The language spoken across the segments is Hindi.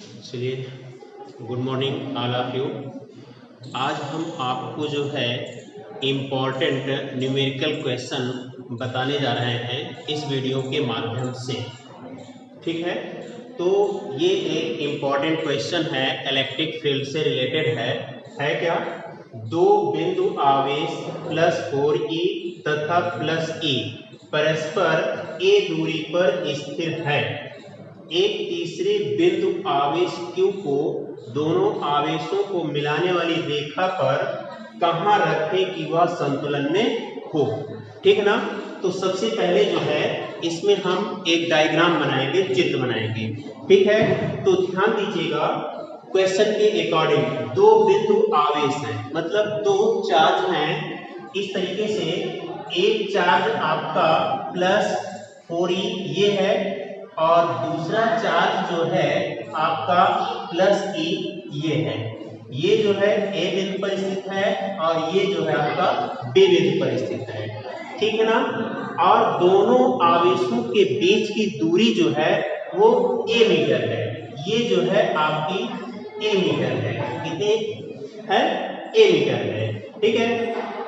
चलिए, good morning all of you. आज हम आपको जो है इम्पॉर्टेंट न्यूमेरिकल क्वेश्चन बताने जा रहे हैं इस वीडियो के माध्यम से। ठीक है, तो ये एक इम्पॉर्टेंट क्वेश्चन है, इलेक्ट्रिक फील्ड से रिलेटेड है क्या? दो बिंदु आवेश +4e तथा +e परस्पर a दूरी पर स्थिर है। एक तीसरे बिंदु आवेश Q को दोनों आवेशों को मिलाने वाली रेखा पर कहाँ रखें कि वह संतुलन में हो। ठीक है ना? तो सबसे पहले जो है इसमें हम एक डायग्राम बनाएंगे, चित्र बनाएंगे। ठीक है, तो ध्यान दीजिएगा, क्वेश्चन के अकॉर्डिंग दो बिंदु आवेश हैं, मतलब दो चार्ज हैं। इस तरीके से एक चार्ज आपका +4e ये है और दूसरा चार्ज जो है आपका +e ये है। ये जो है A बिंदु पर स्थित है और ये जो है आपका B बिंदु पर स्थित है। ठीक है ना? और दोनों आवेशों के बीच की दूरी जो है वो a मीटर है। ये जो है आपकी a मीटर है। कितने है? a मीटर है। ठीक है,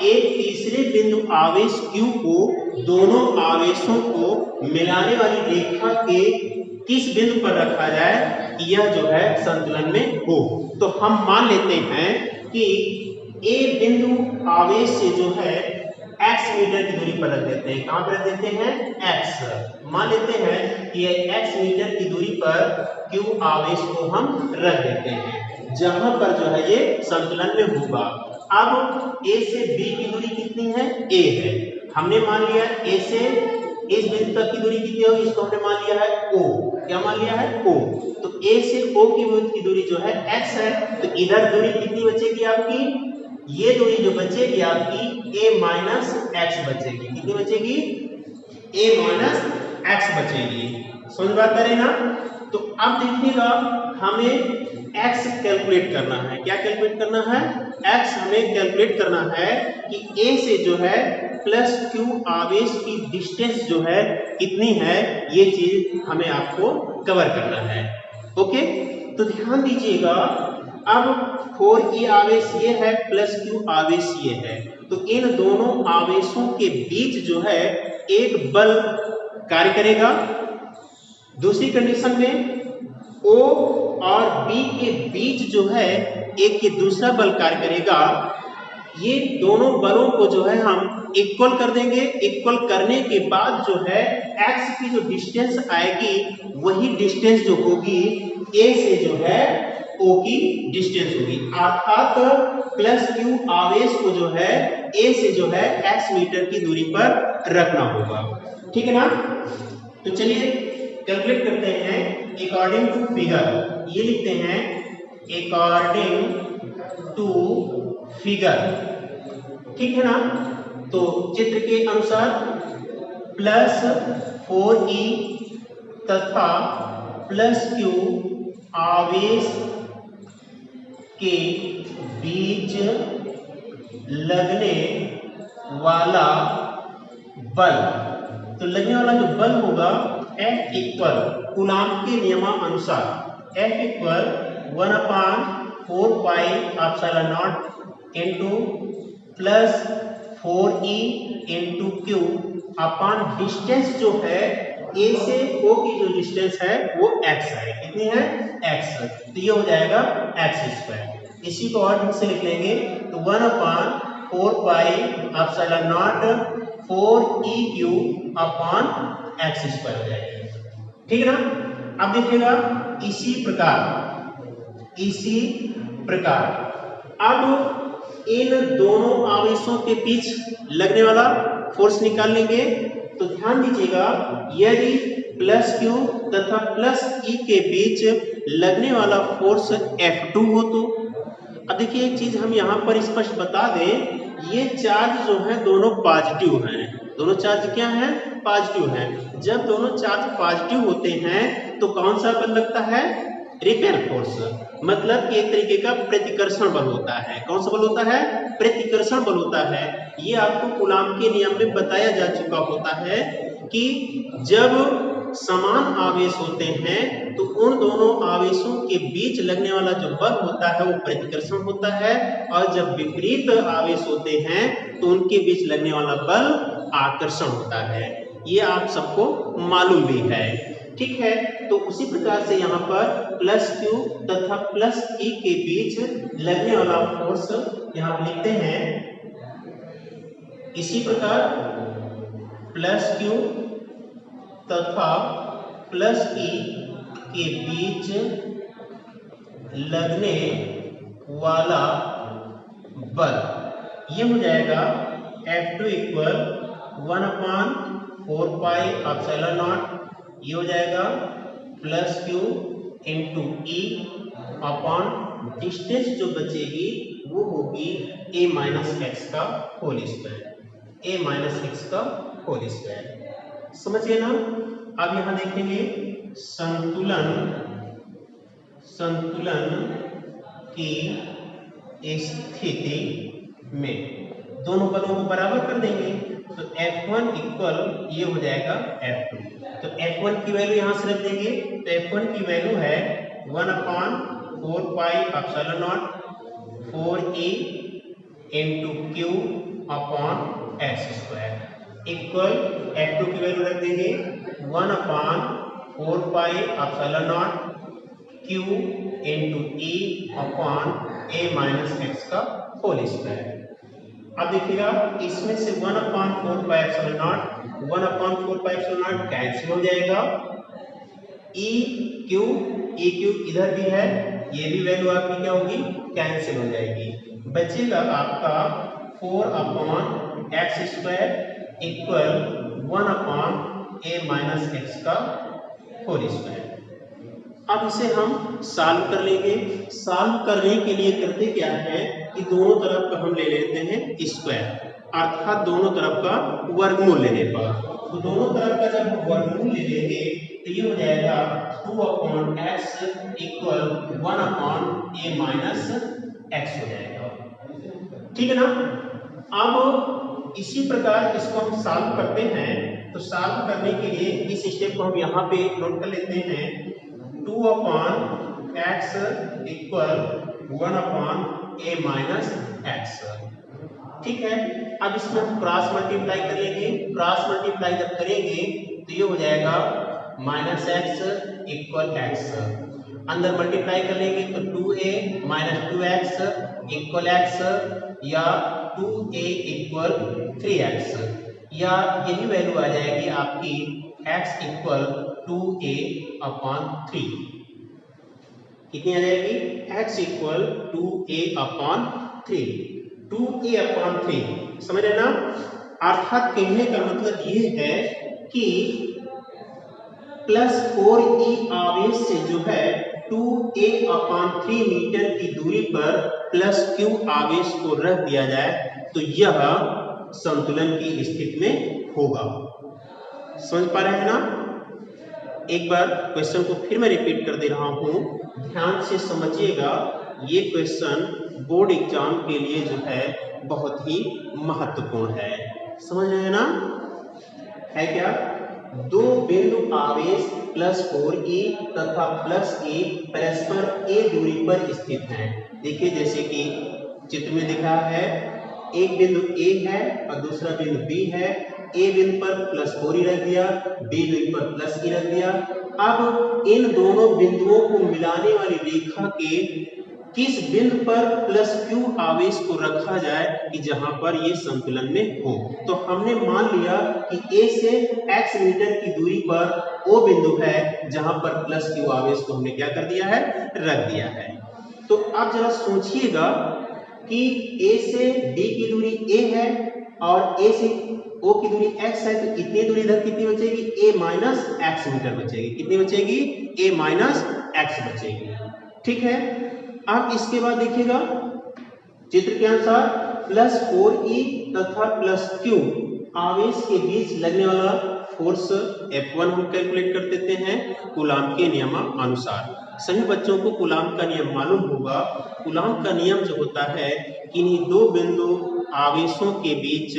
एक तीसरे बिंदु आवेश Q को दोनों आवेशों को मिलाने वाली रेखा के किस बिंदु पर रखा जाए कि यह जो है संतुलन में हो। तो हम मान लेते हैं कि A बिंदु आवेश से जो है x मीटर की दूरी पर रख देते हैं। कहां पर रख देते हैं? x। मान लेते हैं कि x मीटर की दूरी पर Q आवेश को हम रख देते हैं, जहां पर जो है ये संतुलन में होगा। अब A से B की दूरी कितनी है? A है। हमने मान लिया A से इस बिंदु तक की दूरी कितनी होगी, इसको हमने मान लिया है O। क्या मान लिया है? O। तो A से O की दूरी जो है x है। तो इधर दूरी कितनी बचेगी आपकी? ये दूरी जो बचेगी आपकी a माइनस एक्स बचेगी। कितनी बचेगी? a माइनस एक्स बचेगी। समझ बात करें ना? तो अब देखिएगा, हमें x कैलकुलेट करना है। क्या कैलकुलेट करना है? x हमें कैलकुलेट करना है कि a से जो है +q आवेश की डिस्टेंस जो है कितनी है, ये चीज हमें आपको कवर करना है। ओके, तो ध्यान दीजिएगा, अब 4e आवेश ये है, +q आवेश ये है, तो इन दोनों आवेशों के बीच जो है एक बल कार्य करेगा। दूसरी कंडीशन में O और B के बीच जो है एक दूसरा बल कार्य करेगा। ये दोनों बलों को जो है हम इक्वल कर देंगे। इक्वल करने के बाद जो है x की जो डिस्टेंस आएगी वही डिस्टेंस जो होगी A से जो है O की डिस्टेंस होगी। अर्थात +q आवेश को जो है A से जो है x मीटर की दूरी पर रखना होगा। ठीक है ना? तो चलिए कैलकुलेट करते हैं अकॉर्डिंग टू फिगर। ये लिखते हैं अकॉर्डिंग टू फिगर। ठीक है ना? तो चित्र के अनुसार +4e तथा +q आवेश के बीच लगने वाला बल, तो लगने वाला जो बल होगा F इक्वल कूलॉम के नियमानुसार F equal 1/4πε0 into +4e into Q upon distance जो है A से O की जो डिस्टेंस है वो x है। कितनी है? x। तो ये हो जाएगा x²। इसी को और ढंग से लिख लेंगे तो 1/4πε0 4eq अपॉन x² हो जाएगा। ठीक है ना? अब देखिएगा, इसी प्रकार अब इन दोनों आवेशों के बीच लगने वाला फोर्स निकाल लेंगे। तो ध्यान दीजिएगा, यदि +q तथा +e के बीच लगने वाला फोर्स F2 हो तो अब देखिए एक चीज हम यहाँ पर स्पष्ट बता दें, ये चार्ज जो है दोनों पॉजिटिव हैं। दोनों चार्ज क्या हैं? पॉजिटिव हैं। जब दोनों चार्ज पॉजिटिव होते हैं तो कौन सा बल लगता है? रिपेल फोर्स, मतलब कि एक तरीके का प्रतिकर्षण बल होता है। कौन सा बल होता है? प्रतिकर्षण बल होता है। ये आपको कूलॉम के नियम में बताया जा चुका होता है कि जब समान आवेश होते हैं तो उन दोनों आवेशों के बीच लगने वाला जो बल होता है वो प्रतिकर्षण होता है, और जब विपरीत आवेश होते हैं तो उनके बीच लगने वाला बल आकर्षण होता है। ये आप सबको मालूम भी है। ठीक है, तो उसी प्रकार से यहाँ पर प्लस Q तथा प्लस E के बीच लगने वाला फोर्स यहाँ पर लिखते हैं। इसी प्रकार प्लस Q तथा प्लस E के बीच लगने वाला बल ये हो जाएगा F2 equal 1/4 pi epsilon not, ये हो जाएगा plus Q into E upon distance जो बचेगी वो होगी a माइनस एक्स का whole square, a minus x का होल स्क्वायर। समझ गए ना। अब यहां देखेंगे संतुलन की स्थिति में दोनों पदों को बराबर कर देंगे तो F1 इक्वल ये हो जाएगा F2। तो F1 की वैल्यू यहां से रख देंगे तो F1 की वैल्यू है 1/4 pi epsilon not 4E into Q upon x square equal F2 की वैल्यू रख देंगे 1/4 pi epsilon not Q into E upon a minus x का होल स्क्वायर। अब देखिएगा इसमें से 1/4 pi epsilon not 1/4 pi epsilon not cancel हो जाएगा। EQ इधर भी है, ये भी वैल्यू आपकी क्या होगी कैंसिल हो जाएगी। बचेगा आपका 4/x square equal 1/a minus x का होल स्क्वायर। अब इसे हम सॉल्व कर लेंगे। सॉल्व करने के लिए करते क्या है कि दोनों तरफ का हम ले लेते हैं स्क्वायर, अर्थात दोनों तरफ का वर्गमूल लेने पर। तो दोनों तरफ का जब हम वर्गमूल ले लेंगे तो ये हो जाएगा 2/x equal 1/a minus x हो जाएगा। ठीक है ना। अब इसी प्रकार इसको हम सॉल्व करते हैं। तो सॉल्व करने के लिए इस स्टेप को हम यहाँ पे नोट कर लेते हैं 2/x equal 1/a minus x. ठीक है, अब इसमें हम क्रॉस मल्टीप्लाई कर लेंगे। क्रॉस मल्टीप्लाई जब करेंगे तो ये हो जाएगा माइनस एक्स इक्वल एक्स, अंदर मल्टीप्लाई कर लेंगे तो 2a minus 2x equal x, या 2a इक्वल 3x, या यही वैल्यू आ जाएगी आपकी x इक्वल 2a अपॉन 3। कितनी आ जाएगी x equal 2a upon 3, 2a upon 3। समझ रहे ना। अर्थात कहने का मतलब ये है कि प्लस 4e आवेश से जो है 2a अपॉन 3 मीटर की दूरी पर प्लस q आवेश को रख दिया जाए तो यह संतुलन की स्थिति में होगा। समझ पा रहे हैं ना। एक बार क्वेश्चन को फिर मैं रिपीट कर दे रहा हूं, ध्यान से समझिएगा। ये क्वेश्चन बोर्ड एग्जाम के लिए जो है बहुत ही महत्वपूर्ण है। समझ रहे हैं ना। है क्या, दो बिंदु आवेश प्लस 4e तथा प्लस a परस्पर a दूरी पर स्थित हैं। देखिए जैसे कि चित्र में दिखा है, एक बिंदु A है और दूसरा बिंदु B है। A बिंदु पर प्लस 4e रख दिया, B बिंदु पर प्लस e रख दिया। अब इन दोनों बिंदुओं को मिलाने वाली रेखा के किस बिंदु पर प्लस q आवेश को रखा जाए कि जहां पर ये संतुलन में हो। तो हमने मान लिया कि A से x मीटर की दूरी पर O बिंदु है जहां पर प्लस q आवेश को हमने क्या कर दिया है, रख दिया है। तो अब जरा सोचिएगा कि A से B की दूरी A है और A से O की दूरी x है, तो इतनी दूरी इधर कितनी बचेगी, a माइनस एक्स मीटर बचेगी। कितनी बचेगी, a माइनस एक्स बचेगी। ठीक है। अब इसके बाद देखिएगा चित्र के अनुसार प्लस 4e तथा प्लस q आवेश के बीच लगने वाला फोर्स F1 हम कैलकुलेट कर देते हैं कूलाम के नियमानुसार। सभी बच्चों को कूलाम का नियम मालूम होगा। कूलाम का नियम जो होता है कि इन्हीं दो बिंदु आवेशों के बीच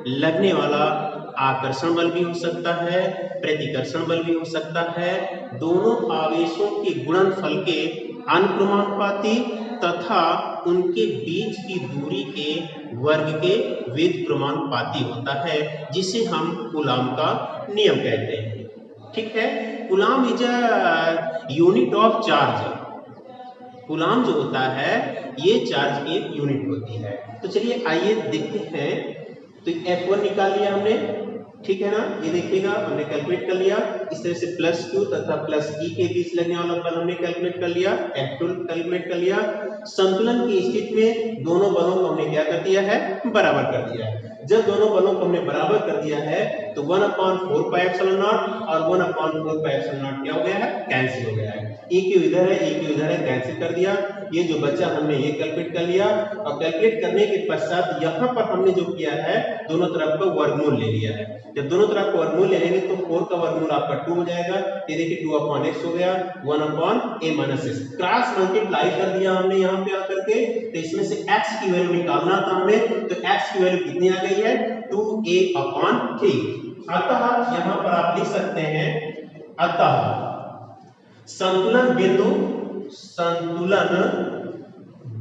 लगने वाला आकर्षण बल भी हो सकता है, प्रतिकर्षण बल भी हो सकता है। दोनों आवेशों के गुणनफल के अनुक्रमानुपाती तथा उनके बीच की दूरी के वर्ग के व्युत्क्रमानुपाती होता है, जिसे हम कूलाम का नियम कहते हैं। ठीक है, coulomb is a unit of charge. Coulomb जो होता है ये चार्ज की एक यूनिट होती है। तो चलिए आइए देखते हैं। तो F1 निकाल लिया हमने, ठीक है ना, ये देखिएगा हमने कैलकुलेट कर लिया। इस तरह से +Q तथा +E के बीच लगने वाला बल हमने कैलकुलेट कर लिया, F2 कैलकुलेट कर लिया। संतुलन की स्थिति में दोनों बलों को हमने क्या कर दिया है, बराबर कर दिया है। जब दोनों बलों को हमने बराबर कर दिया है तो 1/4 पाई एप्सिलॉन नॉट और 1/4 पाई एप्सिलॉन नॉट क्या हो गया है, कैंसिल हो गया है। एक इधर है, एक इधर है, कैंसिल कर दिया। ये जो बचा हमने ये कैलकुलेट कर लिया और कैलकुलेट करने के पश्चात यहाँ पर हमने जो किया है दोनों तरफ का वर्गमूल ले लिया है। जब दोनों तरफ का वर्गमूल ले लेंगे तो 4 का वर्गमूल आपका 2 हो जाएगा। ये देखिए 2/x हो गया, 1/a-x क्रॉस मल्टीप्लाई कर दिया हमने यहाँ पे आकर के। तो इसमें से x की वैल्यू निकालना था हमें, तो x की वैल्यू कितनी आ गई है, 2a/3। अतः यहाँ पर आप लिख सकते हैं, अतः संतुलन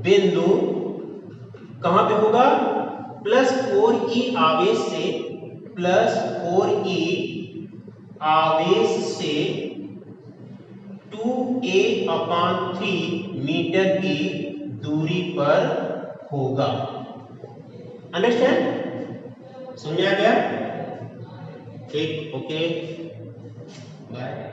बिंदु कहां पे होगा, +4e आवेश से, +4e आवेश से 2a/3 मीटर की दूरी पर होगा। अंडरस्टैंड, समझ आ गया? ठीक, ओके, बाय।